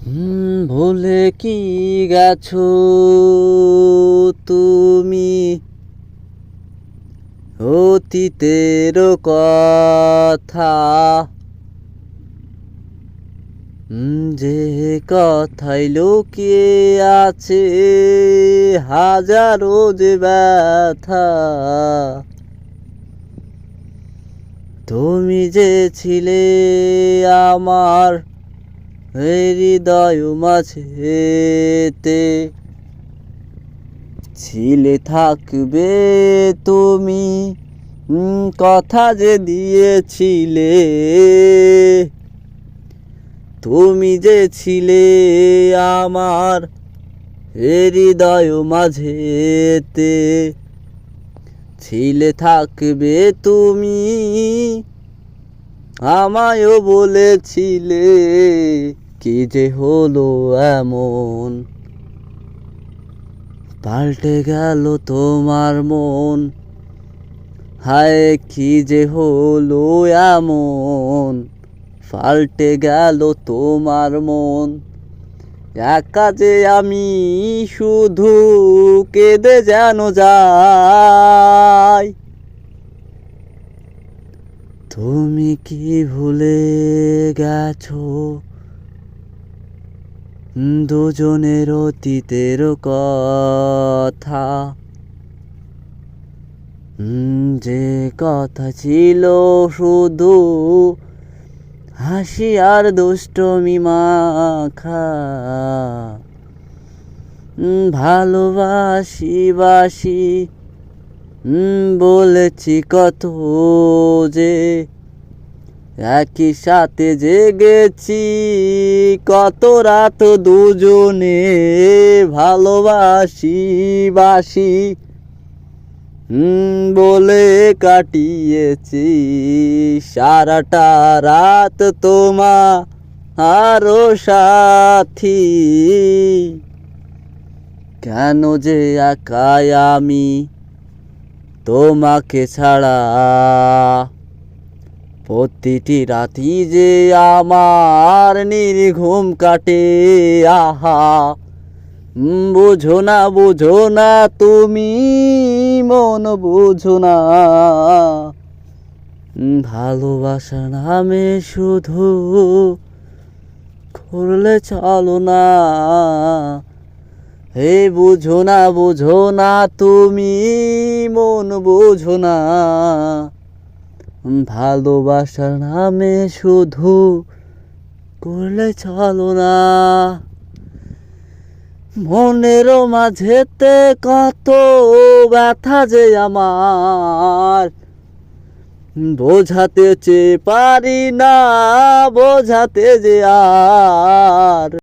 ভুলে কি গেছো তুমি অতীতের কথা, যে কথায় লুকিয়ে আছে হাজারো যে ব্যথা। তুমি যে ছিলে আমার হৃদয় মাঝেতে, ছিলে থাকবে তুমি, কথা যে দিয়েছিলে। তুমি যে ছিলে আমার হৃদয় মাঝেতে, ছিলে থাকবে তুমি, আমায়ও বলেছিলে। কি যে হলো এমন, পাল্টে গেল তোমার মন। হায় কি যে হলো এমন, পাল্টে গেল তোমার মন। একা যে আমি শুধু কেঁদে যেন যাই। তুমি কি ভুলে গেছো দুজনের অতীতের কথা, যে কথা ছিল শুধু হাসি আর দুষ্টমি মাখা। ভালোবাসি বাসি বলেছি কত যে, একই সাথে জেগেছি কত রাত দুজনে। ভালোবাসি বাসি বলে কাটিয়েছি সারাটা রাত তোমারও সাথী। কেন যে একাই আমি তোমাকে ছাড়া, প্রতিটি রাতি যে আমার নির্ঘুম কাটে। আহা বুঝো না তুমি, মন বুঝো না। ভালোবাসার নামে শুধু করলে চলো না। হে বুঝো না তুমি, মন বুঝো না। ভালোবাসার নামে শুধু করলে চলো না। মনের মাঝেতে কত ব্যথা যে আমার, বোঝাতে পারি না, বোঝাতে যে আর